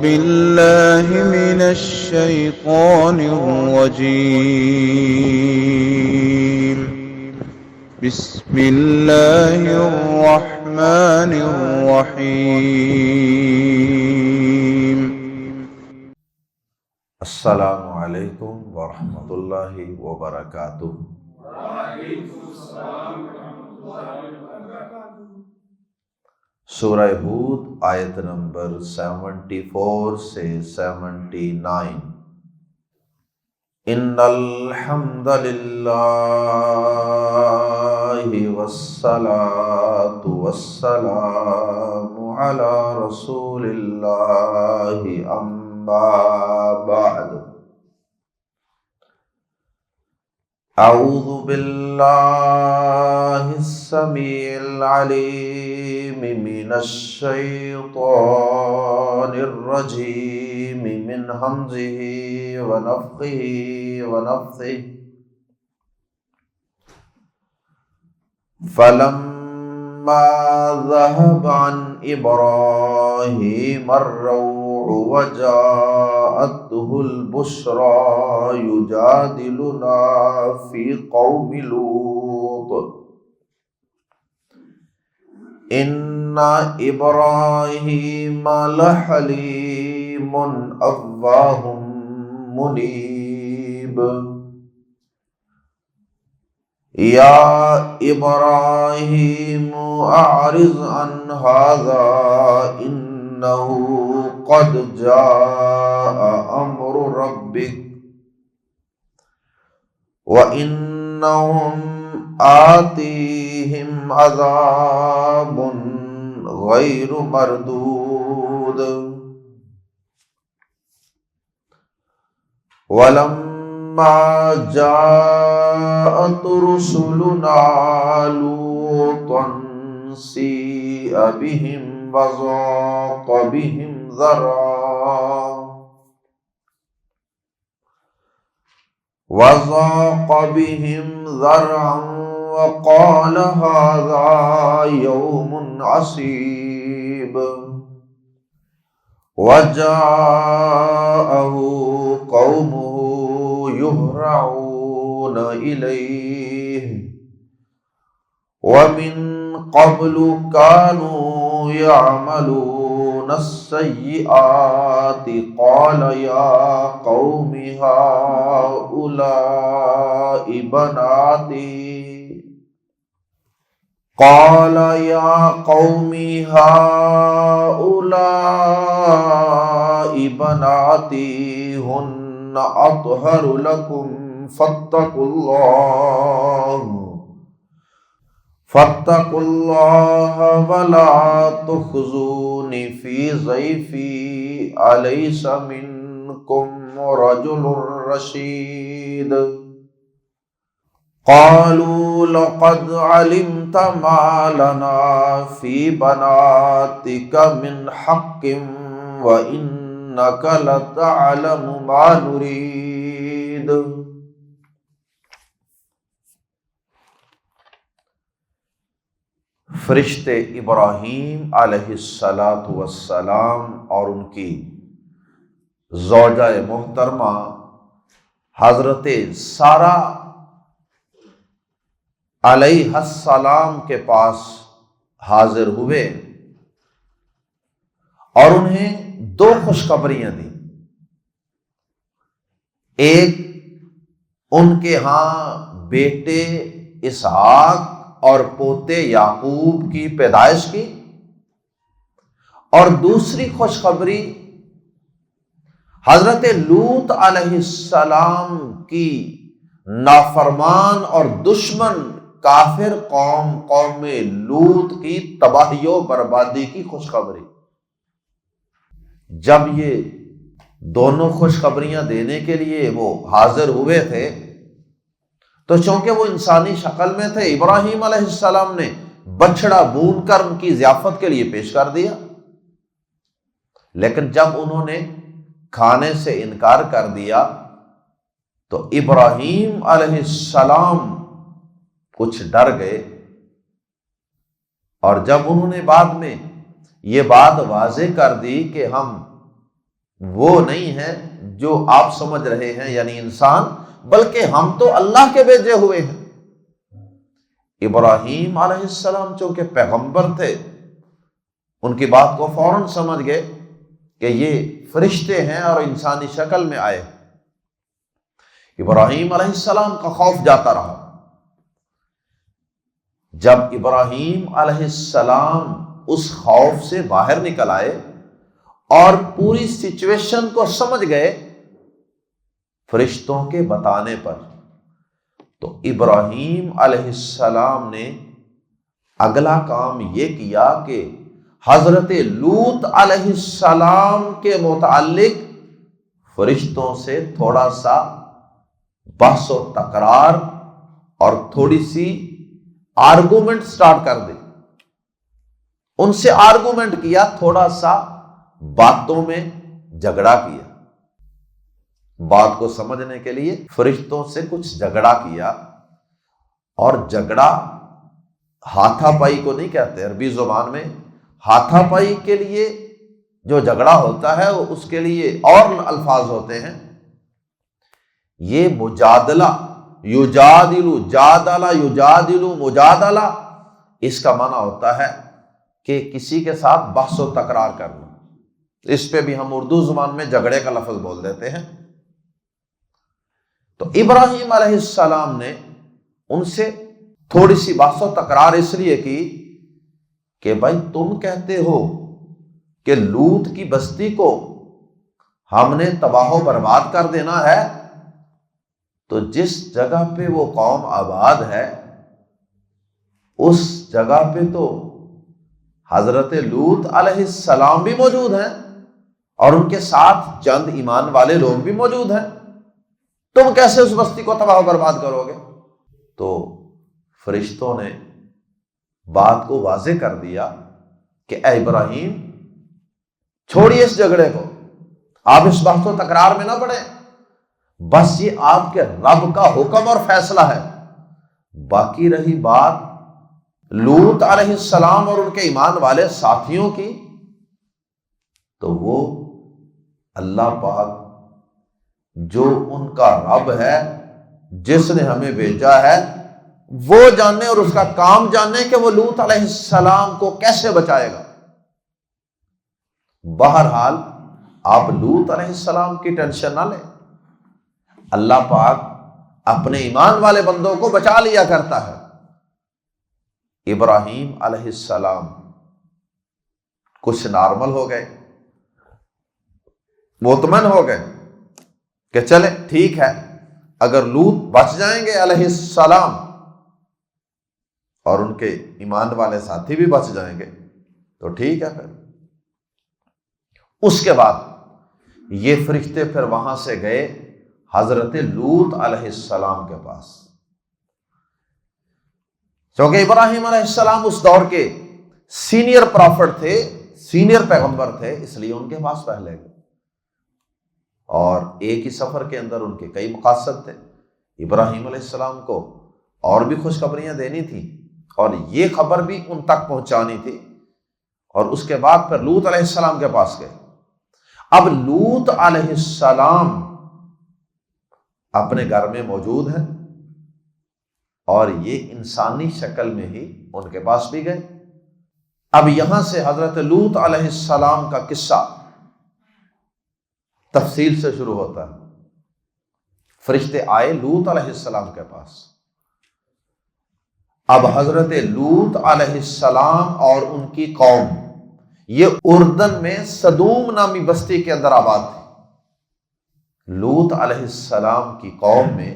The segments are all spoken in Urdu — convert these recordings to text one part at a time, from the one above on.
بالله من الشيطان الرجيم. بسم الله الرحمن الرحيم. السلام علیکم ورحمۃ اللہ وبرکاتہ۔ سورہ ہود آیت نمبر 74 سے 79۔ ان الحمد للہ والصلاة والسلام علی رسول اللہ اما بعد۔ اعوذ باللہ السمیع العلیم من الشیطان الرجیم من ہمزہ ونفخہ ونفثہ۔ فلما ذهب عن إبراهيم الروع وجاءته البشرى يجادلنا في قوم لوط إن إبراهيم لحليم أواه منيب۔ یا ابراہیم اعرض عن هذا انه قد جاء امر ربک وانهم آتیہم عذاب غیر مردود۔ ما جاءت رسلنا لوطا سيء بهم وضاق بهم ذرعا وقال هذا يوم عصيب وجاءه قومه يهرعون إليه ومن قبل كانوا يعملون السيئات قال يا قوم هؤلاء بناتي هن أطهر لكم فاتقوا الله ولا تخزون في ضيفي أليس منكم رجل رشيد۔ قالوا لقد علمت ما لنا في بناتك من حق وإنك لتعلم ما نريد۔ فرشتے ابراہیم علیہ السلام اور ان کی زوجہ محترمہ حضرت سارہ علیہ السلام کے پاس حاضر ہوئے اور انہیں دو خوشخبریاں دیں۔ ایک ان کے ہاں بیٹے اسحاق اور پوتے یعقوب کی پیدائش کی، اور دوسری خوشخبری حضرت لوط علیہ السلام کی نافرمان اور دشمن کافر قوم لوط کی تباہی و بربادی کی خوشخبری۔ جب یہ دونوں خوشخبریاں دینے کے لیے وہ حاضر ہوئے تھے تو چونکہ وہ انسانی شکل میں تھے، ابراہیم علیہ السلام نے بچڑا بھون کر ان کی ضیافت کے لیے پیش کر دیا، لیکن جب انہوں نے کھانے سے انکار کر دیا تو ابراہیم علیہ السلام کچھ ڈر گئے، اور جب انہوں نے بعد میں یہ بات واضح کر دی کہ ہم وہ نہیں ہے جو آپ سمجھ رہے ہیں یعنی انسان، بلکہ ہم تو اللہ کے بھیجے ہوئے ہیں۔ ابراہیم علیہ السلام چونکہ پیغمبر تھے، ان کی بات کو فوراً سمجھ گئے کہ یہ فرشتے ہیں اور انسانی شکل میں آئے۔ ابراہیم علیہ السلام کا خوف جاتا رہا۔ جب ابراہیم علیہ السلام اس خوف سے باہر نکل آئے اور پوری سچویشن کو سمجھ گئے فرشتوں کے بتانے پر، تو ابراہیم علیہ السلام نے اگلا کام یہ کیا کہ حضرت لوط علیہ السلام کے متعلق فرشتوں سے تھوڑا سا بحث و تکرار اور تھوڑی سی آرگومنٹ سٹارٹ کر دی۔ ان سے آرگومنٹ کیا، تھوڑا سا باتوں میں جھگڑا کیا، بات کو سمجھنے کے لیے فرشتوں سے کچھ جھگڑا کیا۔ اور جھگڑا ہاتھا پائی کو نہیں کہتے، عربی زبان میں ہاتھا پائی کے لیے جو جھگڑا ہوتا ہے اس کے لیے اور الفاظ ہوتے ہیں۔ یہ مجادلہ، یجادل، جادلہ، یجادل، مجادلہ، اس کا معنی ہوتا ہے کہ کسی کے ساتھ بحث و تکرار کرنا۔ اس پہ بھی ہم اردو زبان میں جھگڑے کا لفظ بول دیتے ہیں۔ تو ابراہیم علیہ السلام نے ان سے تھوڑی سی بحث و تکرار اس لیے کی کہ بھائی تم کہتے ہو کہ لوط کی بستی کو ہم نے تباہ و برباد کر دینا ہے، تو جس جگہ پہ وہ قوم آباد ہے اس جگہ پہ تو حضرت لوط علیہ السلام بھی موجود ہیں اور ان کے ساتھ چند ایمان والے لوگ بھی موجود ہیں، تم کیسے اس بستی کو تباہ و برباد کرو گے؟ تو فرشتوں نے بات کو واضح کر دیا کہ اے ابراہیم، چھوڑیے اس جھگڑے کو، آپ اس بحث و تکرار میں نہ پڑیں، بس یہ آپ کے رب کا حکم اور فیصلہ ہے۔ باقی رہی بات لوط علیہ السلام اور ان کے ایمان والے ساتھیوں کی، تو وہ اللہ پاک جو ان کا رب ہے، جس نے ہمیں بھیجا ہے، وہ جانے اور اس کا کام جانے کہ وہ لوط علیہ السلام کو کیسے بچائے گا۔ بہرحال آپ لوط علیہ السلام کی ٹینشن نہ لیں، اللہ پاک اپنے ایمان والے بندوں کو بچا لیا کرتا ہے۔ ابراہیم علیہ السلام کچھ نارمل ہو گئے، مطمئن ہو گئے کہ چلے ٹھیک ہے، اگر لوط بچ جائیں گے علیہ السلام اور ان کے ایمان والے ساتھی بھی بچ جائیں گے تو ٹھیک ہے۔ پھر اس کے بعد یہ فرشتے پھر وہاں سے گئے حضرت لوط علیہ السلام کے پاس، کیونکہ ابراہیم علیہ السلام اس دور کے سینئر پرافٹ تھے، سینئر پیغمبر تھے، اس لیے ان کے پاس پہلے گئے۔ اور ایک ہی سفر کے اندر ان کے کئی مقاصد تھے۔ ابراہیم علیہ السلام کو اور بھی خوشخبریاں دینی تھی اور یہ خبر بھی ان تک پہنچانی تھی، اور اس کے بعد پھر لوط علیہ السلام کے پاس گئے۔ اب لوط علیہ السلام اپنے گھر میں موجود ہیں اور یہ انسانی شکل میں ہی ان کے پاس بھی گئے۔ اب یہاں سے حضرت لوط علیہ السلام کا قصہ تفصیل سے شروع ہوتا ہے۔ فرشتے آئے لوط علیہ السلام کے پاس۔ اب حضرت لوط علیہ السلام اور ان کی قوم یہ اردن میں سدوم نامی بستی کے اندر آباد تھی۔ لوط علیہ السلام کی قوم میں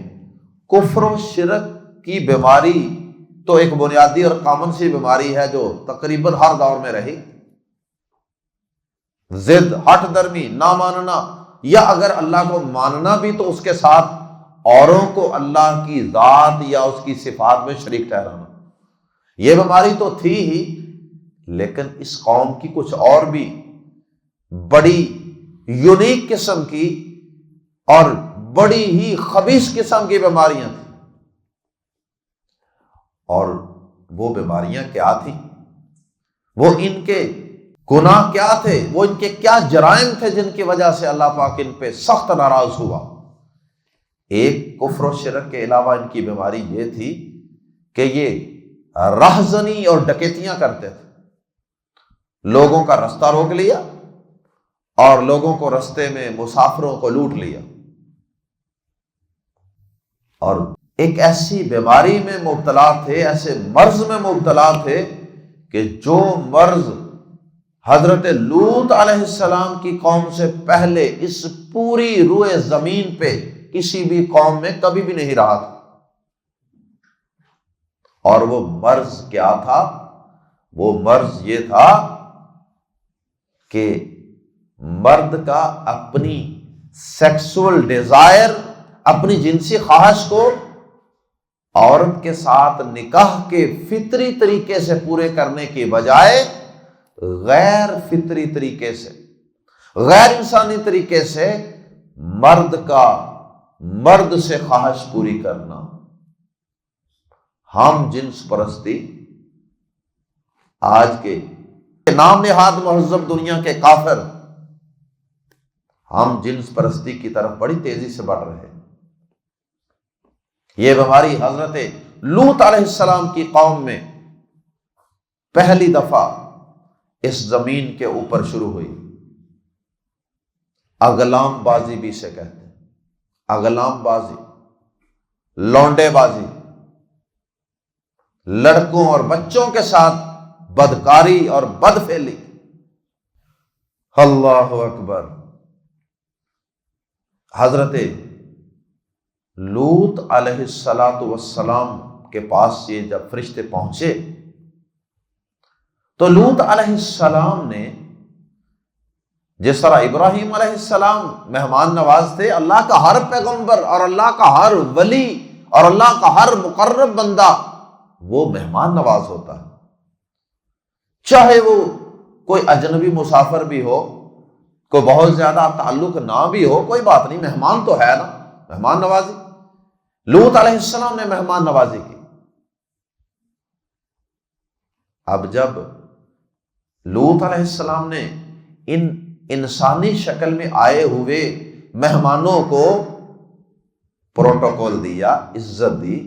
کفر و شرک کی بیماری تو ایک بنیادی اور کامن سی بیماری ہے جو تقریباً ہر دور میں رہی۔ ضد، ہٹ درمی، نہ ماننا، یا اگر اللہ کو ماننا بھی تو اس کے ساتھ اوروں کو اللہ کی ذات یا اس کی صفات میں شریک ٹھہرانا، یہ بیماری تو تھی ہی، لیکن اس قوم کی کچھ اور بھی بڑی یونیک قسم کی اور بڑی ہی خبیث قسم کی بیماریاں تھیں۔ اور وہ بیماریاں کیا تھیں؟ وہ ان کے گناہ کیا تھے، وہ ان کے کیا جرائم تھے جن کی وجہ سے اللہ پاک ان پہ سخت ناراض ہوا۔ ایک کفر و شرک کے علاوہ ان کی بیماری یہ تھی کہ یہ رہزنی اور ڈکیتیاں کرتے تھے، لوگوں کا رستہ روک لیا اور لوگوں کو رستے میں مسافروں کو لوٹ لیا، اور ایک ایسی بیماری میں مبتلا تھے، ایسے مرض میں مبتلا تھے کہ جو مرض حضرت لوط علیہ السلام کی قوم سے پہلے اس پوری روئے زمین پہ کسی بھی قوم میں کبھی بھی نہیں رہا تھا۔ اور وہ مرض کیا تھا؟ وہ مرض یہ تھا کہ مرد کا اپنی سیکسول ڈیزائر، اپنی جنسی خواہش کو عورت کے ساتھ نکاح کے فطری طریقے سے پورے کرنے کی بجائے غیر فطری طریقے سے، غیر انسانی طریقے سے مرد سے خواہش پوری کرنا، ہم جنس پرستی آج کے نام نہاد مہذب دنیا کے کافر ہم جنس پرستی کی طرف بڑی تیزی سے بڑھ رہے ہیں۔ یہ بیماری حضرت لوط علیہ السلام کی قوم میں پہلی دفعہ اس زمین کے اوپر شروع ہوئی۔ اغلام بازی بھی اسے کہتے ہیں، اغلام بازی، لونڈے بازی، لڑکوں اور بچوں کے ساتھ بدکاری اور بدفعلی۔ اللہ اکبر۔ حضرت لوط علیہ السلام کے پاس یہ جب فرشتے پہنچے تو لوط علیہ السلام نے، جس طرح ابراہیم علیہ السلام مہمان نواز تھے، اللہ کا ہر پیغمبر اور اللہ کا ہر ولی اور اللہ کا ہر مقرب بندہ وہ مہمان نواز ہوتا ہے، چاہے وہ کوئی اجنبی مسافر بھی ہو، کوئی بہت زیادہ تعلق نہ بھی ہو، کوئی بات نہیں، مہمان تو ہے نا، مہمان نوازی۔ لوط علیہ السلام نے مہمان نوازی کی۔ اب جب لوط علیہ السلام نے ان انسانی شکل میں آئے ہوئے مہمانوں کو پروٹوکول دیا، عزت دی،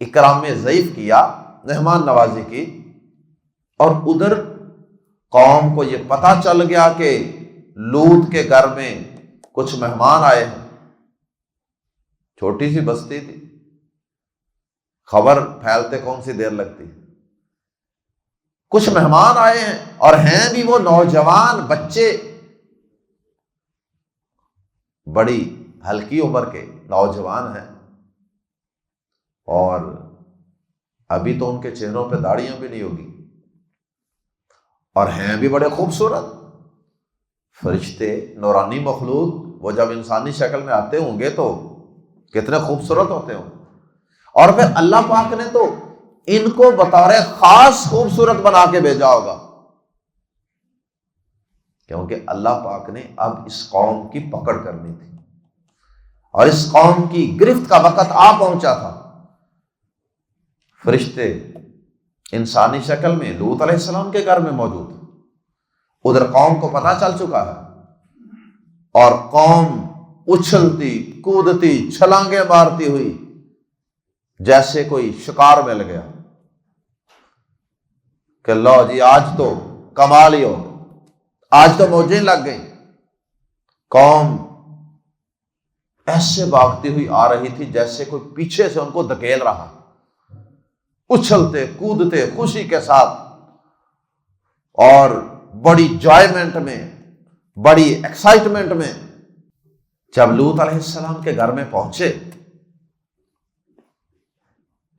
اکرام ضیف کیا، مہمان نوازی کی، اور ادھر قوم کو یہ پتہ چل گیا کہ لوط کے گھر میں کچھ مہمان آئے ہیں، چھوٹی سی بستی تھی، خبر پھیلتے کون سی دیر لگتی، کچھ مہمان آئے ہیں اور ہیں بھی وہ نوجوان بچے، بڑی ہلکی عمر کے نوجوان ہیں، اور ابھی تو ان کے چہروں پہ داڑیاں بھی نہیں ہوگی، اور ہیں بھی بڑے خوبصورت۔ فرشتے، نورانی مخلوق، وہ جب انسانی شکل میں آتے ہوں گے تو کتنے خوبصورت ہوتے ہوں، اور پھر اللہ پاک نے تو ان کو بطور خاص خوبصورت بنا کے بھیجا ہوگا، کیونکہ اللہ پاک نے اب اس قوم کی پکڑ کرنی تھی، اور اس قوم کی گرفت کا وقت آ پہنچا تھا۔ فرشتے انسانی شکل میں لوط علیہ السلام کے گھر میں موجود، ادھر قوم کو پتہ چل چکا ہے، اور قوم اچھلتی کودتی چھلانگیں مارتی ہوئی جیسے کوئی شکار مل گیا کہ لو جی آج تو کمال ہی ہو، آج تو موجیں لگ گئیں۔ قوم ایسے بھاگتی ہوئی آ رہی تھی جیسے کوئی پیچھے سے ان کو دھکیل رہا، اچھلتے کودتے خوشی کے ساتھ، اور بڑی جوائمنٹ میں، بڑی ایکسائٹمنٹ میں۔ جب لوط علیہ السلام کے گھر میں پہنچے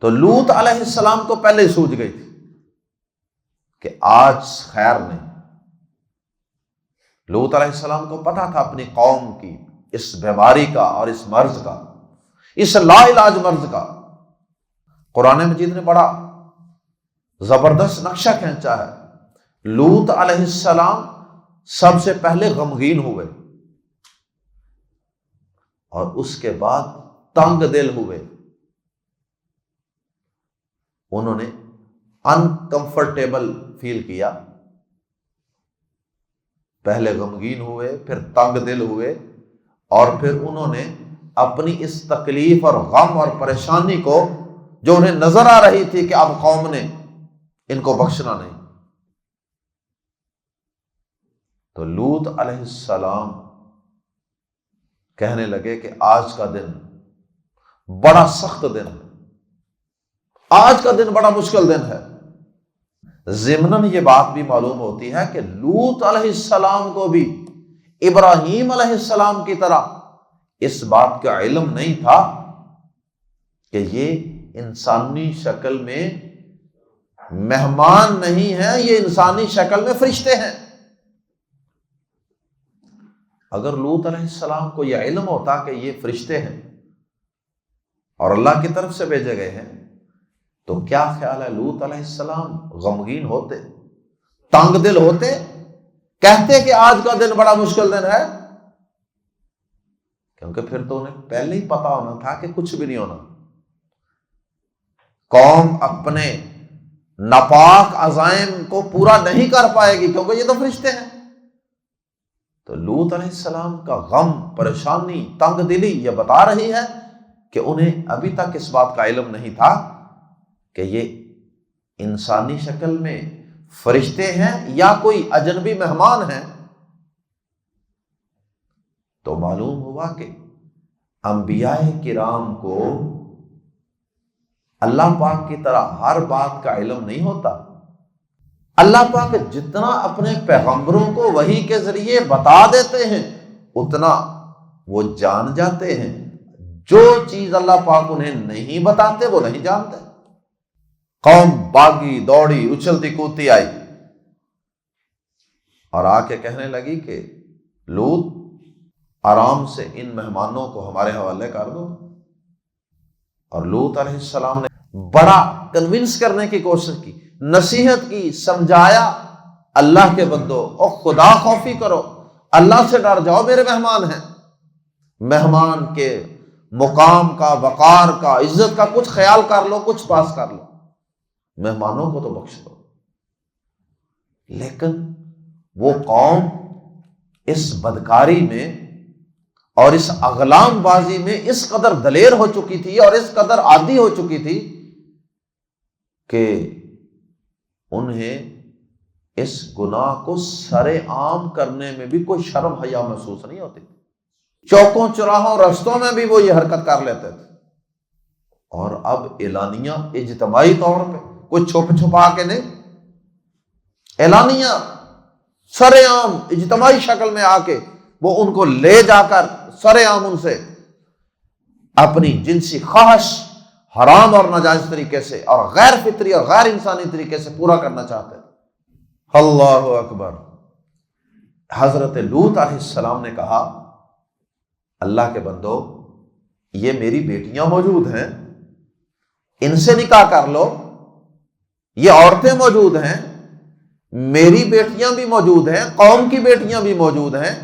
تو لوط علیہ السلام کو پہلے ہی سوجھ گئی تھی کہ آج خیر نہیں۔ لوط علیہ السلام کو پتا تھا اپنی قوم کی اس بیماری کا اور اس مرض کا، اس لا علاج مرض کا۔ قرآن مجید نے بڑا زبردست نقشہ کھینچا ہے۔ لوط علیہ السلام سب سے پہلے غمگین ہوئے، اور اس کے بعد تنگ دل ہوئے، انہوں نے انکمفرٹیبل فیل کیا پہلے غمگین ہوئے، پھر تنگ دل ہوئے، اور پھر انہوں نے اپنی اس تکلیف اور غم اور پریشانی کو جو انہیں نظر آ رہی تھی کہ اب قوم نے ان کو بخشنا نہیں، تو لوط علیہ السلام کہنے لگے کہ آج کا دن بڑا سخت دن ہے، آج کا دن بڑا مشکل دن ہے۔ ضمناً یہ بات بھی معلوم ہوتی ہے کہ لوط علیہ السلام کو بھی ابراہیم علیہ السلام کی طرح اس بات کا علم نہیں تھا کہ یہ انسانی شکل میں مہمان نہیں ہیں، یہ انسانی شکل میں فرشتے ہیں۔ اگر لوط علیہ السلام کو یہ علم ہوتا کہ یہ فرشتے ہیں اور اللہ کی طرف سے بھیجے گئے ہیں، تو کیا خیال ہے لوط علیہ السلام غمگین ہوتے، تنگ دل ہوتے، کہتے کہ آج کا دن بڑا مشکل دن ہے؟ کیونکہ پھر تو انہیں پہلے ہی پتا ہونا تھا کہ کچھ بھی نہیں ہونا، قوم اپنے ناپاک عزائم کو پورا نہیں کر پائے گی، کیونکہ یہ تو فرشتے ہیں۔ تو لوط علیہ السلام کا غم، پریشانی، تنگ دلی یہ بتا رہی ہے کہ انہیں ابھی تک اس بات کا علم نہیں تھا کہ یہ انسانی شکل میں فرشتے ہیں یا کوئی اجنبی مہمان ہیں۔ تو معلوم ہوا کہ انبیاء کرام کو اللہ پاک کی طرح ہر بات کا علم نہیں ہوتا۔ اللہ پاک جتنا اپنے پیغمبروں کو وحی کے ذریعے بتا دیتے ہیں اتنا وہ جان جاتے ہیں، جو چیز اللہ پاک انہیں نہیں بتاتے وہ نہیں جانتے۔ قوم باغی دوڑی اچھلتی کودتی آئی اور آ کے کہنے لگی کہ لوط آرام سے ان مہمانوں کو ہمارے حوالے کر دو، اور لوط علیہ السلام نے بڑا کنونس کرنے کی کوشش کی، نصیحت کی، سمجھایا، اللہ کے بندو اور خدا خوفی کرو، اللہ سے ڈر جاؤ، میرے مہمان ہیں، مہمان کے مقام کا، وقار کا، عزت کا کچھ خیال کر لو، کچھ پاس کر لو، مہمانوں کو تو بخش دو۔ لیکن وہ قوم اس بدکاری میں اور اس اغلام بازی میں اس قدر دلیر ہو چکی تھی اور اس قدر عادی ہو چکی تھی کہ انہیں اس گناہ کو سر عام کرنے میں بھی کوئی شرم حیا محسوس نہیں ہوتی۔ چوکوں چراہوں رستوں میں بھی وہ یہ حرکت کر لیتے تھے، اور اب اعلانیہ اجتماعی طور پہ، کوئی چھپ چھپا کے نہیں، اعلانیہ سر عام اجتماعی شکل میں آ کے وہ ان کو لے جا کر سر عام ان سے اپنی جنسی خواہش حرام اور ناجائز طریقے سے اور غیر فطری اور غیر انسانی طریقے سے پورا کرنا چاہتے تھے۔ اللہ اکبر۔ حضرت لوط علیہ السلام نے کہا، اللہ کے بندو، یہ میری بیٹیاں موجود ہیں، ان سے نکاح کر لو، یہ عورتیں موجود ہیں، میری بیٹیاں بھی موجود ہیں، قوم کی بیٹیاں بھی موجود ہیں،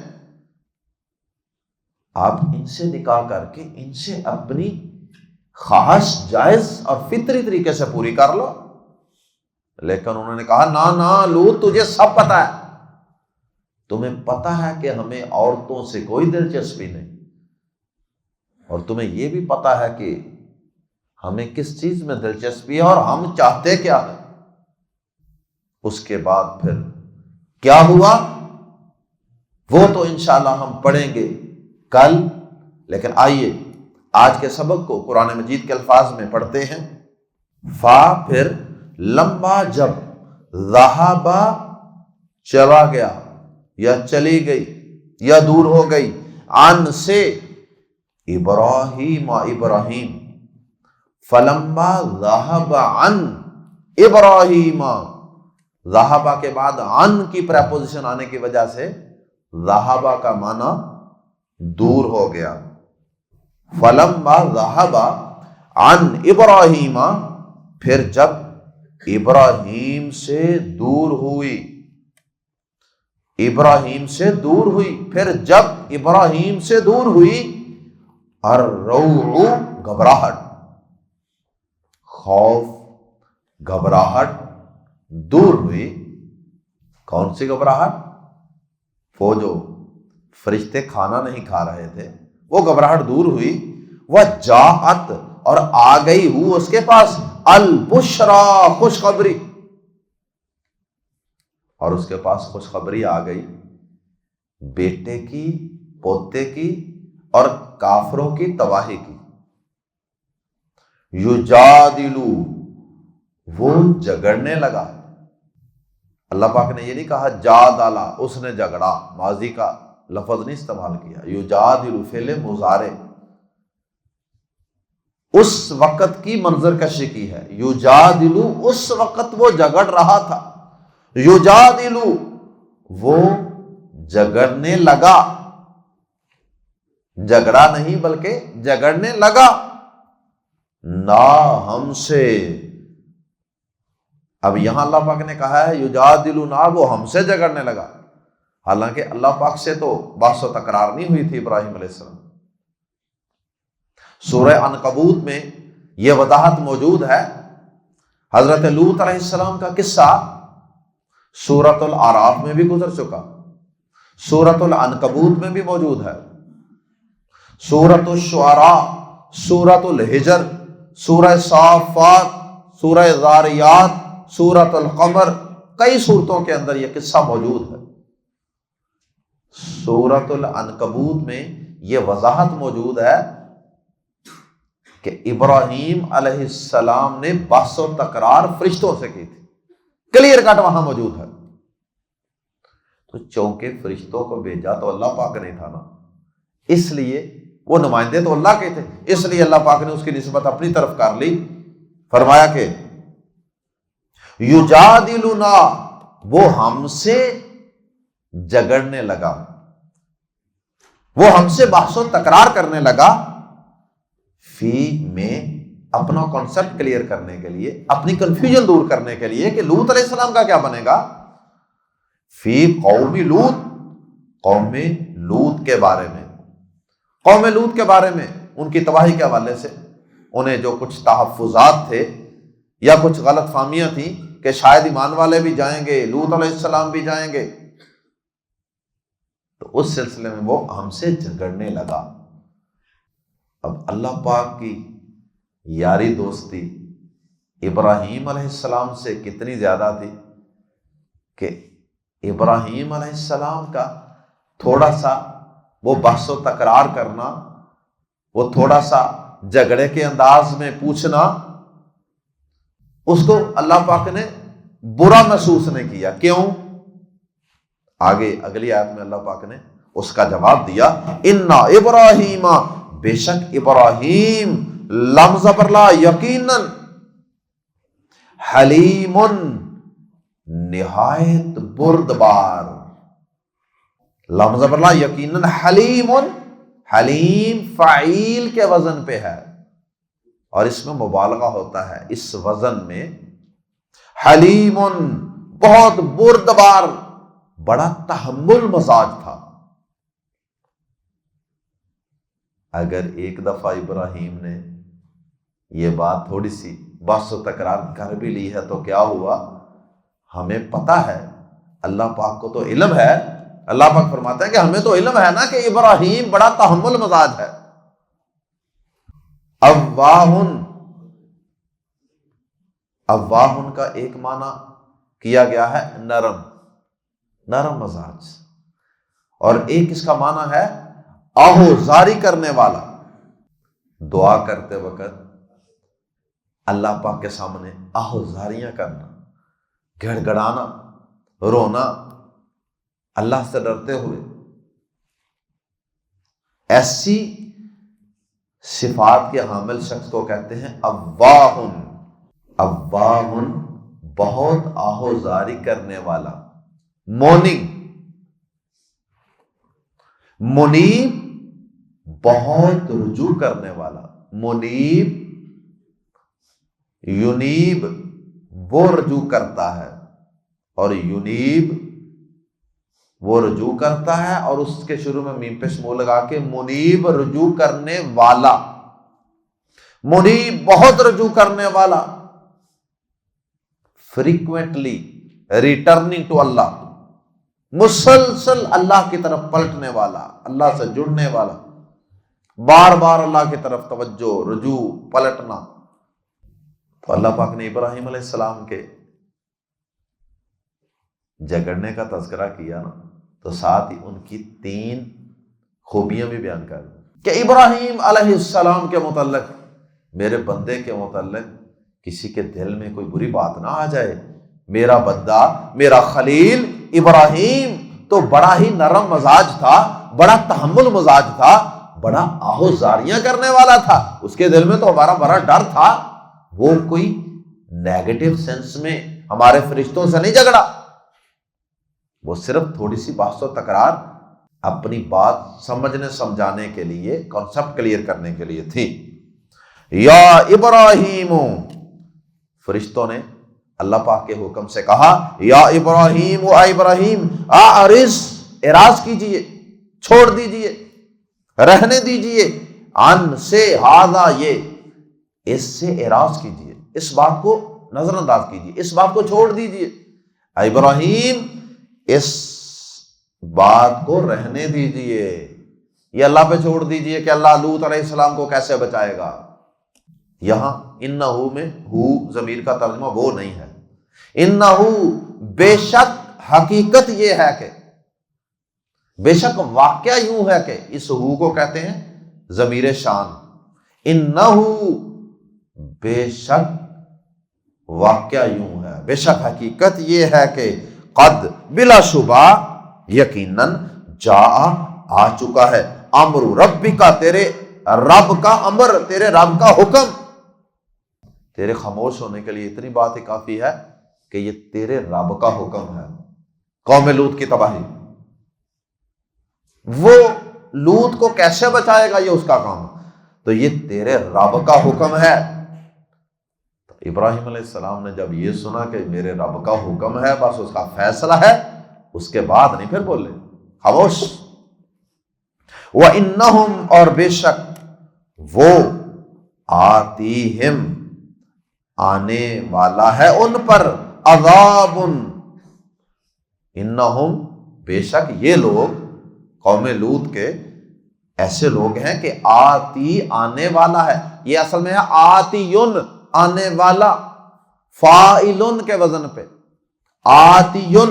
آپ ان سے نکاح کر کے ان سے اپنی خواہش جائز اور فطری طریقے سے پوری کر لو۔ لیکن انہوں نے کہا، نا نا لوط، تجھے سب پتا ہے، تمہیں پتا ہے کہ ہمیں عورتوں سے کوئی دلچسپی نہیں، اور تمہیں یہ بھی پتا ہے کہ ہمیں کس چیز میں دلچسپی ہے اور ہم چاہتے کیا ہے۔ اس کے بعد پھر کیا ہوا وہ تو انشاءاللہ ہم پڑھیں گے کل، لیکن آئیے آج کے سبق کو قرآن مجید کے الفاظ میں پڑھتے ہیں۔ فا پھر لمبا جب، ذہبا چلا گیا یا چلی گئی یا دور ہو گئی، عن سے ابراہیم ابراہیم، فلما ذہب عن ابراہیم، ذہبا کے بعد عن کی پریپوزیشن آنے کی وجہ سے ذہبا کا معنی دور ہو گیا، فلما ذہب عن ابراہیم، پھر جب ابراہیم سے دور ہوئی، ابراہیم سے دور ہوئی، پھر جب ابراہیم سے دور ہوئی، الروع گھبراہٹ، خوف گھبراہٹ دور ہوئی۔ کون سی گھبراہٹ؟ وہ جو فرشتے کھانا نہیں کھا رہے تھے، وہ گھبراہٹ دور ہوئی، وہ جاءت اور آ گئی ہو اس کے پاس البشرا خوشخبری، اور اس کے پاس خوشخبری آ گئی بیٹے کی، پوتے کی اور کافروں کی تباہی کی۔ یجادلو، وہ جگڑنے لگا۔ اللہ پاک نے یہ نہیں کہا جادلا، اس نے جگڑا، ماضی کا لفظ نہیں استعمال کیا۔ یجادلو فعل مضارع، اس وقت کی منظر کشی کی ہے۔ یجادلو، اس وقت وہ جگڑ رہا تھا۔ یجادلو، وہ جگڑنے لگا، جگڑا نہیں بلکہ جگڑنے لگا، نا ہم سے۔ اب یہاں اللہ پاک نے کہا ہے یجادلو نا، وہ ہم سے جگڑنے لگا، حالانکہ اللہ پاک سے تو بحث و تکرار نہیں ہوئی تھی ابراہیم علیہ السلام۔ سورہ عنکبوت میں یہ وضاحت موجود ہے۔ حضرت لوط علیہ السلام کا قصہ سورۃ الاعراف میں بھی گزر چکا، سورۃ العنکبوت میں بھی موجود ہے، سورۃ الشعراء، سورۃ الحجر، سورہ صافات، سورہ ذاریات، سورۃ القمر، کئی صورتوں کے اندر یہ قصہ موجود ہے۔ سورۃ العنکبوت میں یہ وضاحت موجود ہے کہ ابراہیم علیہ السلام نے بحث و تکرار فرشتوں سے کی تھی، کلیئر کٹ وہاں موجود ہے۔ تو چونکہ فرشتوں کو بھیجا تو اللہ پاک نے تھا نا، اس لیے وہ نمائندے تو اللہ کے تھے، اس لیے اللہ پاک نے اس کی نسبت اپنی طرف کر لی، فرمایا کہ یجادلنا، وہ ہم سے جگڑنے لگا، وہ ہم سے بحث و تکرار کرنے لگا، فی میں اپنا کانسیپٹ کلیئر کرنے کے لیے، اپنی کنفیوژن دور کرنے کے لیے کہ لوط علیہ السلام کا کیا بنے گا، فی قوم لوط، قوم لوط کے بارے میں، قوم لوط کے بارے میں، ان کی تباہی کے حوالے سے انہیں جو کچھ تحفظات تھے یا کچھ غلط فہمیاں تھیں کہ شاید ایمان والے بھی جائیں گے، لوط علیہ السلام بھی جائیں گے، تو اس سلسلے میں وہ ہم سے جھگڑنے لگا۔ اب اللہ پاک کی یاری دوستی ابراہیم علیہ السلام سے کتنی زیادہ تھی کہ ابراہیم علیہ السلام کا تھوڑا سا وہ بحث و تکرار کرنا، وہ تھوڑا سا جھگڑے کے انداز میں پوچھنا، اس کو اللہ پاک نے برا محسوس نہیں کیا۔ کیوں؟ آگے اگلی آیت میں اللہ پاک نے اس کا جواب دیا، انا ابراہیم، بے شک ابراہیم، لم زبر لا، یقیناً، حلیم، نہایت بردبار، لم زبر لا، یقیناً، حلیم، حلیم فعیل کے وزن پہ ہے اور اس میں مبالغہ ہوتا ہے، اس وزن میں حلیم، بہت بردبار، بڑا تحمل مزاج تھا۔ اگر ایک دفعہ ابراہیم نے یہ بات تھوڑی سی بحث و تکرار کر بھی لی ہے تو کیا ہوا، ہمیں پتا ہے، اللہ پاک کو تو علم ہے، اللہ پاک فرماتا ہے کہ ہمیں تو علم ہے نا کہ ابراہیم بڑا تحمل مزاج ہے۔ اواہن، اواہن کا ایک معنی کیا گیا ہے نرم، نرم مزاج، اور ایک اس کا معنی ہے آہوزاری کرنے والا۔ دعا کرتے وقت اللہ پاک کے سامنے آہوزاریاں کرنا، گڑ گڑانا، رونا، اللہ سے ڈرتے ہوئے، ایسی صفات کے حامل شخص کو کہتے ہیں اواہن۔ اواہن بہت آہوزاری کرنے والا، موننگ، منیب بہت رجوع کرنے والا، منیب، یونیب وہ رجوع کرتا ہے، اور یونیب وہ رجوع کرتا ہے، اور اس کے شروع میں میم پیش مو لگا کے منیب رجوع کرنے والا، منیب بہت رجوع کرنے والا، فریکوینٹلی ریٹرننگ ٹو اللہ، مسلسل اللہ کی طرف پلٹنے والا، اللہ سے جڑنے والا، بار بار اللہ کی طرف توجہ، رجوع، پلٹنا۔ تو اللہ پاک نے ابراہیم علیہ السلام کے جھگڑنے کا تذکرہ کیا نا، تو ساتھ ہی ان کی 3 خوبیاں بھی بیان کر کہ ابراہیم علیہ السلام کے متعلق، میرے بندے کے متعلق کسی کے دل میں کوئی بری بات نہ آ جائے۔ میرا بندہ، میرا خلیل ابراہیم تو بڑا ہی نرم مزاج تھا، بڑا تحمل مزاج تھا، بڑا آہوزاریاں کرنے والا تھا۔ اس کے دل میں تو ہمارا بڑا ڈر تھا، وہ کوئی نیگیٹو سینس میں ہمارے فرشتوں سے نہیں جھگڑا، وہ صرف تھوڑی سی بحث و تکرار اپنی بات سمجھنے سمجھانے کے لیے، کانسیپٹ کلیئر کرنے کے لیے تھی۔ یا ابراہیم، فرشتوں نے اللہ پاک کے حکم سے کہا، یا ابراہیم، اے ابراہیم، اعرض، اعراض کیجئے، چھوڑ دیجئے، رہنے دیجئے، ان سے، ہذا، یہ، اس سے اعراض کیجئے، اس بات کو نظر انداز کیجئے، اس بات کو چھوڑ دیجئے۔ اے ابراہیم، اس بات کو رہنے دیجئے، یہ اللہ پہ چھوڑ دیجئے کہ اللہ لوط علیہ السلام کو کیسے بچائے گا۔ یہاں انہو میں ہو ضمیر کا ترجمہ وہ نہیں ہے، انہو بے شک، حقیقت یہ ہے کہ، بے شک واقعہ یوں ہے کہ، اس ہو کو کہتے ہیں ضمیر شان۔ انہو بے شک، واقعہ یوں ہے، بے شک حقیقت یہ ہے کہ، قد، بلا شبہ، یقیناً، جا، آ چکا ہے، امر ربک، تیرے رب کا امر، تیرے رب کا حکم۔ تیرے خاموش ہونے کے لیے اتنی بات ہی کافی ہے کہ یہ تیرے رب کا حکم ہے۔ قوم لوط کی تباہی، وہ لوط کو کیسے بچائے گا، یہ اس کا کام، تو یہ تیرے رب کا حکم ہے۔ تو ابراہیم علیہ السلام نے جب یہ سنا کہ میرے رب کا حکم ہے، بس اس کا فیصلہ ہے، اس کے بعد نہیں پھر بولے، خاموش۔ وَإِنَّهُمْ، اور بے شک وہ، آتیہم، آنے والا ہے ان پر، عذاب، انہم، بے شک یہ لوگ، قوم لوط کے ایسے لوگ ہیں کہ آتی، آنے والا ہے، یہ اصل میں ہے آتیون، آنے والا، فاعلن کے وزن پہ، آتیون،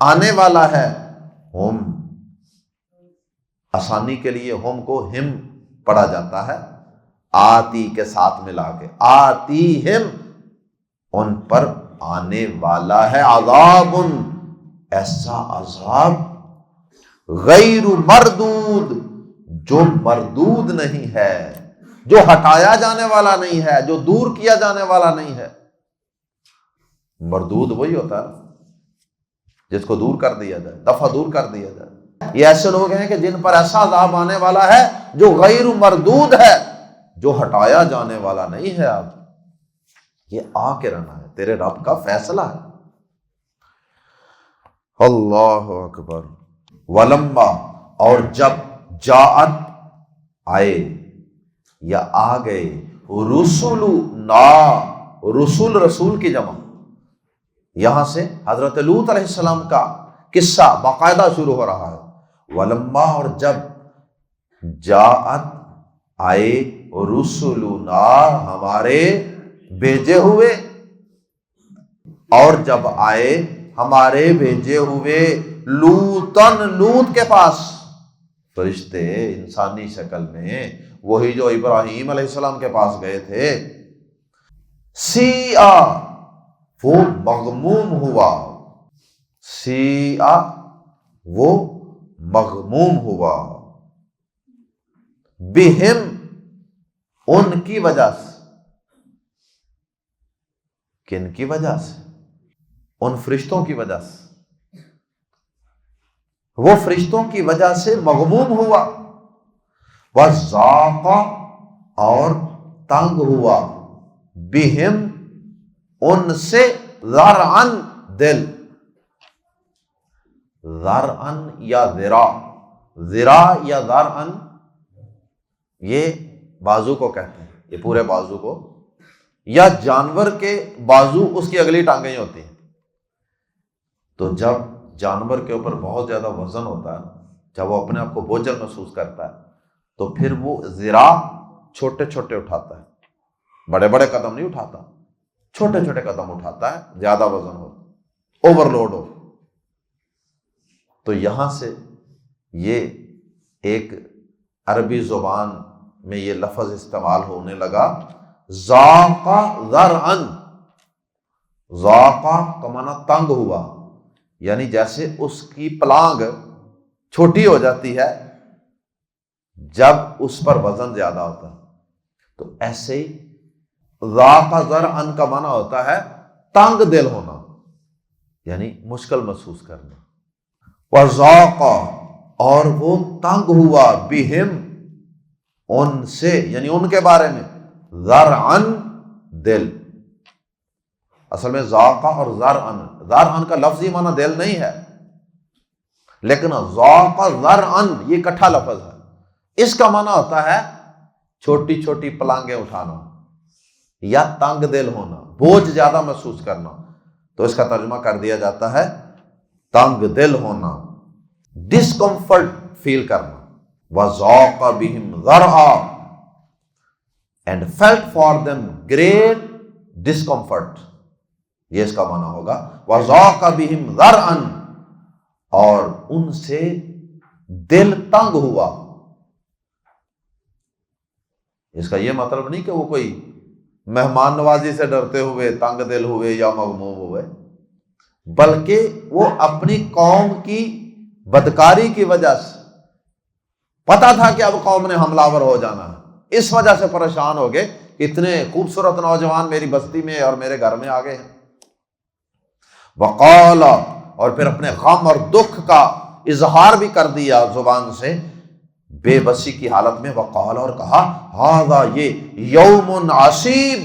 آنے والا ہے، ہم، آسانی کے لیے ہم کو ہم پڑھا جاتا ہے، آتی کے ساتھ ملا کے، آتی ہم، ان پر آنے والا ہے، عذاب، ایسا عذاب، غیر مردود، جو مردود نہیں ہے، جو ہٹایا جانے والا نہیں ہے، جو دور کیا جانے والا نہیں ہے۔ مردود وہی ہوتا ہے جس کو دور کر دیا جائے، دفع دور کر دیا جائے۔ یہ ایسے لوگ ہیں کہ جن پر ایسا عذاب آنے والا ہے جو غیر مردود ہے، جو ہٹایا جانے والا نہیں ہے۔ اب یہ آ کے رہنا ہے، تیرے رب کا فیصلہ ہے۔ اللہ اکبر۔ ولما، اور جب، جاءت، آئے یا آ گئے، رسولنا، رسول، رسول کی جمع، یہاں سے حضرت لوط علیہ السلام کا قصہ باقاعدہ شروع ہو رہا ہے۔ ولما، اور جب، جاءت، آئے، رسولنا، ہمارے بھیجے ہوئے، اور جب آئے ہمارے بھیجے ہوئے، لوطن، لوط کے پاس، فرشتے انسانی شکل میں، وہی جو ابراہیم علیہ السلام کے پاس گئے تھے، سیئا، وہ مغموم ہوا، سیئا، وہ مغموم ہوا، بہم، ان کی وجہ سے، کن کی وجہ سے، ان فرشتوں کی وجہ سے، وہ فرشتوں کی وجہ سے مغموم ہوا، وَذَاقَ، اور تنگ ہوا، بہم، ان سے، ذرعن، دل، ذرعن یا ذرا، ذرا یا ذرعن، یہ بازو کو کہتے ہیں، یہ پورے بازو کو، یا جانور کے بازو اس کی اگلی ٹانگیں ہوتی ہیں، تو جب جانور کے اوپر بہت زیادہ وزن ہوتا ہے، جب وہ اپنے آپ کو بوجھل محسوس کرتا ہے تو پھر وہ ذرا چھوٹے چھوٹے اٹھاتا ہے، بڑے بڑے قدم نہیں اٹھاتا، چھوٹے چھوٹے قدم اٹھاتا ہے، زیادہ وزن ہو، اوور لوڈ ہو۔ تو یہاں سے یہ ایک عربی زبان میں یہ لفظ استعمال ہونے لگا، ذاق ذرعن۔ ذاق کا معنی تنگ ہوا، یعنی جیسے اس کی پلانگ چھوٹی ہو جاتی ہے جب اس پر وزن زیادہ ہوتا ہے، تو ایسے ہی ذاق ذرعن کا معنی ہوتا ہے تنگ دل ہونا، یعنی مشکل محسوس کرنا۔ وذاق، اور وہ تنگ ہوا، بہم، ان سے، یعنی ان کے بارے میں، ذرعن، دل۔ اصل میں ذاق اور ذرعن کا لفظی معنی دل نہیں ہے، لیکن ذاق ذرعن یہ اکٹھا لفظ ہے، اس کا معنی ہوتا ہے چھوٹی چھوٹی پلانگیں اٹھانا یا تنگ دل ہونا، بوجھ زیادہ محسوس کرنا، تو اس کا ترجمہ کر دیا جاتا ہے تنگ دل ہونا، ڈسکمفرٹ فیل کرنا۔ وَذَاقَ بِهِمْ ذَرْعًا and felt for them great discomfort، یہ اس کا معنی ہوگا، وَذَاقَ بِهِمْ ذَرْعًا، اور ان سے دل تنگ ہوا۔ اس کا یہ مطلب نہیں کہ وہ کوئی مہمان نوازی سے ڈرتے ہوئے تنگ دل ہوئے یا مغموم ہوئے، بلکہ وہ اپنی قوم کی بدکاری کی وجہ سے پتا تھا کہ اب قوم نے حملہ آور ہو جانا ہے، اس وجہ سے پریشان ہو گئے، اتنے خوبصورت نوجوان میری بستی میں اور میرے گھر میں آ گئے ہیں۔ وقال، اور پھر اپنے غم اور دکھ کا اظہار بھی کر دیا زبان سے بے بسی کی حالت میں، وقال، اور کہا، ھذا، یہ یوم عصیب،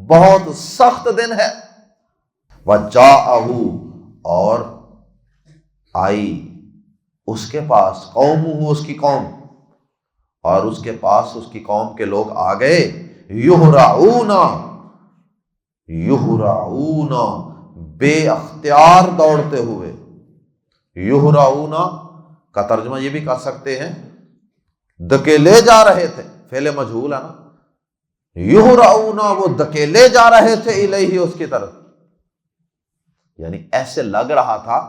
بہت سخت دن ہے۔ وجاءہ، اور آئی اس کے پاس، قومہ، اس کی قوم، اور اس کے پاس اس کی قوم کے لوگ آ گئے، یہرعون، بے اختیار دوڑتے ہوئے۔ یہرعون کا ترجمہ یہ بھی کر سکتے ہیں دکیلے جا رہے تھے، فعل مجہول ہے نا، یہرعون، وہ دکیلے جا رہے تھے، الیہ، اس کی طرف، یعنی ایسے لگ رہا تھا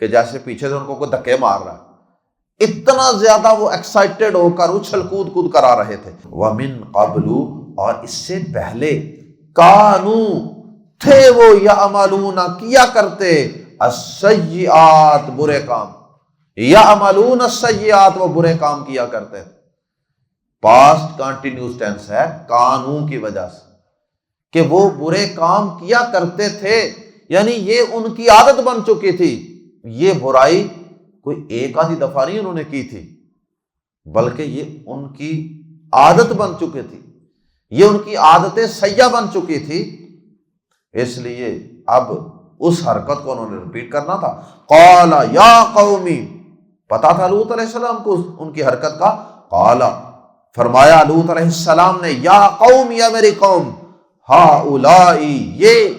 کہ جیسے پیچھے سے ان کو کوئی دھکے مار رہا ہے، اتنا زیادہ وہ ایکسائٹڈ ہو کر اچھل کود کر آ رہے تھے۔ وَمِن قَبْلُ، اور اس سے پہلے، کانوا، تھے وہ، یعملون، کیا کرتے، السیئات، برے کام، یعملون السیئات، وہ برے کام کیا کرتے تھے۔ پاسٹ کنٹینیوس ٹینس ہے کانوا کی وجہ سے، کہ وہ برے کام کیا کرتے تھے، یعنی یہ ان کی عادت بن چکی تھی۔ یہ برائی کوئی ایک آدھی دفعہ نہیں انہوں نے کی تھی، بلکہ یہ ان کی عادت بن چکی تھی، یہ ان کی عادت سیئہ بن چکی تھی، اس لیے اب اس حرکت کو انہوں نے ریپیٹ کرنا تھا۔ قال یا قومی، پتا تھا لوط علیہ السلام کو ان کی حرکت کا، قال، فرمایا لوط علیہ السلام نے، یا قوم، یا میری قوم، ہؤلائی، یہ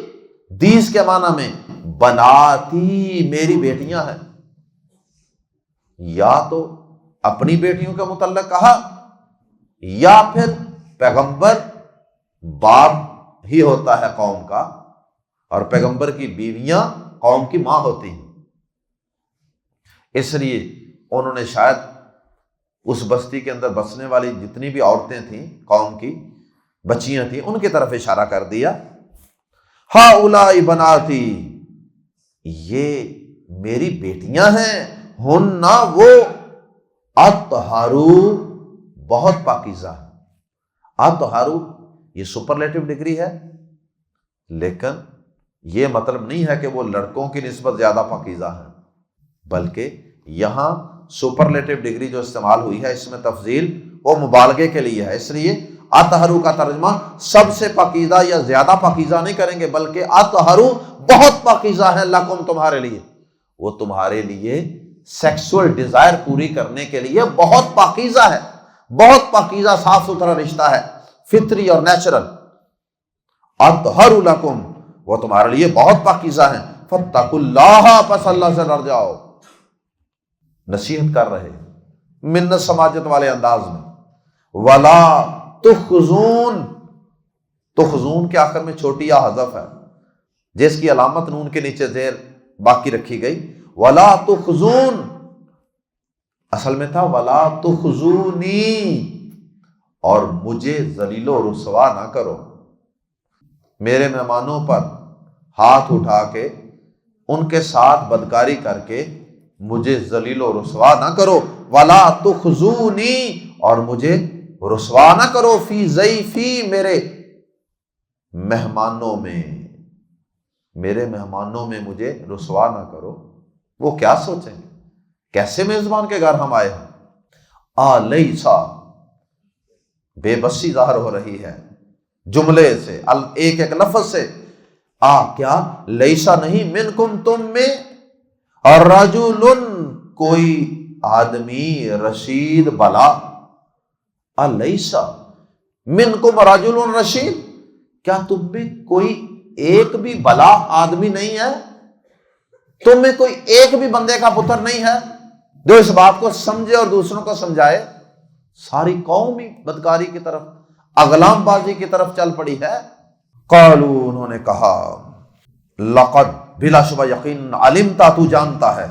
دیس کے معنی میں بناتی، میری بیٹیاں ہیں۔ یا تو اپنی بیٹیوں کے متعلق کہا، یا پھر پیغمبر باپ ہی ہوتا ہے قوم کا، اور پیغمبر کی بیویاں قوم کی ماں ہوتی ہیں، اس لیے انہوں نے شاید اس بستی کے اندر بسنے والی جتنی بھی عورتیں تھیں، قوم کی بچیاں تھیں، ان کی طرف اشارہ کر دیا، ہؤلائی بناتی، یہ میری بیٹیاں ہیں، ہن، وہ، اطہرو، بہت پاکیزہ ہے۔ اطہرو یہ سپرلیٹو ڈگری ہے، لیکن یہ مطلب نہیں ہے کہ وہ لڑکوں کی نسبت زیادہ پاکیزہ ہیں، بلکہ یہاں سپرلیٹو ڈگری جو استعمال ہوئی ہے اس میں تفضیل وہ مبالغے کے لیے ہے، اس لیے اطہرو کا ترجمہ سب سے پاکیزہ یا زیادہ پاکیزہ نہیں کریں گے، بلکہ اطہرو، بہت پاکیزہ ہے، لکم، تمہارے لیے، وہ تمہارے لیے سیکسول ڈیزائر پوری کرنے کے لیے بہت پاکیزہ ہے، بہت پاکیزہ صاف ستھرا رشتہ ہے، فطری اور نیچرل۔ اطہر لکم، وہ تمہارے لیے بہت پاکیزہ ہیں، فاتقوا اللہ، پس اللہ سے ڈر جاؤ، نصیحت کر رہے منت سماجت والے انداز میں۔ ولا تخزون، تخزون کے آخر میں چھوٹی یا حذف ہے جس کی علامت نون کے نیچے زیر باقی رکھی گئی، ولا تخزون، اصل میں تھا ولا تخزونی، اور مجھے ذلیل و رسوا نہ کرو، میرے مہمانوں پر ہاتھ اٹھا کے ان کے ساتھ بدکاری کر کے مجھے ذلیل و رسوا نہ کرو، ولا تخزونی، اور مجھے رسوا نہ کرو، فی ضیفی، میرے مہمانوں میں، میرے مہمانوں میں مجھے رسوا نہ کرو۔ وہ کیا سوچیں گے، کیسے میزبان کے گھر ہم آئے ہیں؟ الیسا، بے بسی ظاہر ہو رہی ہے جملے سے، ایک ایک لفظ سے۔ کیا لیسا نہیں، منکم، تم میں، اور رجل، کوئی آدمی، رشید، بلا، الیسا منکم رجل رشید، کیا تم میں کوئی ایک بھی بلا آدمی نہیں ہے؟ تم میں کوئی ایک بھی بندے کا پتر نہیں ہے جو اس بات کو سمجھے اور دوسروں کو سمجھائے؟ ساری قوم ہی بدکاری کی طرف، اغلام بازی کی طرف چل پڑی ہے۔ قالو، انہوں نے کہا، لقد، بلا شبہ یقین، علمتا، تو جانتا ہے،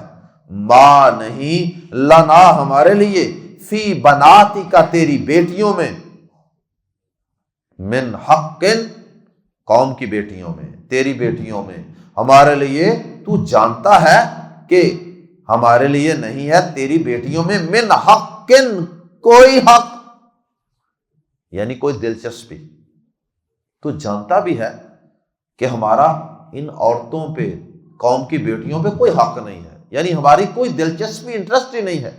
ما نہیں، لنا، ہمارے لیے، فی بناتی کا، تیری بیٹیوں میں، من حق، قوم کی بیٹیوں میں، تیری بیٹیوں میں، ہمارے لیے تو جانتا ہے کہ ہمارے لیے نہیں ہے تیری بیٹیوں میں، من حق، کوئی حق، یعنی کوئی دلچسپی، تو جانتا بھی ہے کہ ہمارا ان عورتوں پہ، قوم کی بیٹیوں پہ کوئی حق نہیں ہے، یعنی ہماری کوئی دلچسپی، انٹرسٹ ہی نہیں ہے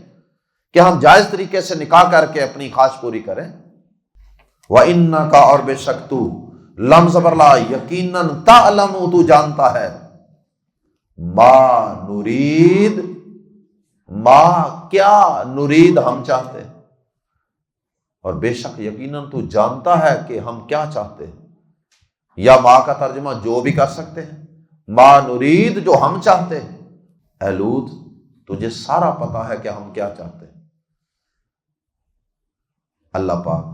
کہ ہم جائز طریقے سے نکاح کر کے اپنی خواہش پوری کریں۔ وَإِنَّكَ، اور بے شک تو، لم زبر لا، یقیناً، تعلم، تو جانتا ہے، ما نرید، ما کیا، نرید ہم چاہتے ہیں، اور بے شک یقیناً تو جانتا ہے کہ ہم کیا چاہتے ہیں، یا ما کا ترجمہ جو بھی کر سکتے ہیں، ما نرید، جو ہم چاہتے ہیں، اے لوط تجھے سارا پتا ہے کہ ہم کیا چاہتے ہیں۔ اللہ پاک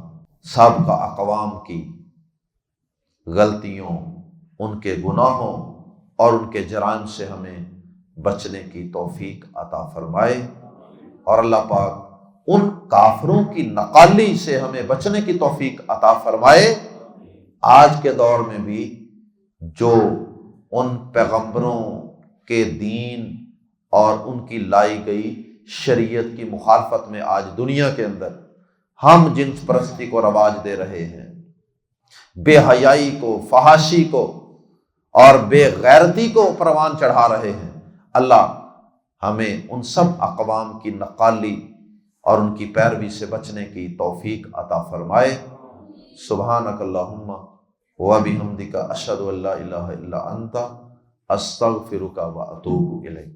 سابقہ اقوام کی غلطیوں، ان کے گناہوں اور ان کے جرائم سے ہمیں بچنے کی توفیق عطا فرمائے، اور اللہ پاک ان کافروں کی نقالی سے ہمیں بچنے کی توفیق عطا فرمائے۔ آج کے دور میں بھی جو ان پیغمبروں کے دین اور ان کی لائی گئی شریعت کی مخالفت میں آج دنیا کے اندر ہم جنس پرستی کو رواج دے رہے ہیں، بے حیائی کو، فحاشی کو اور بے غیرتی کو پروان چڑھا رہے ہیں، اللہ ہمیں ان سب اقوام کی نقالی اور ان کی پیروی سے بچنے کی توفیق عطا فرمائے۔ سبحانک اللہم وبحمدک، اشہد ان لا الہ الا انت، استغفرک واتوب الیک۔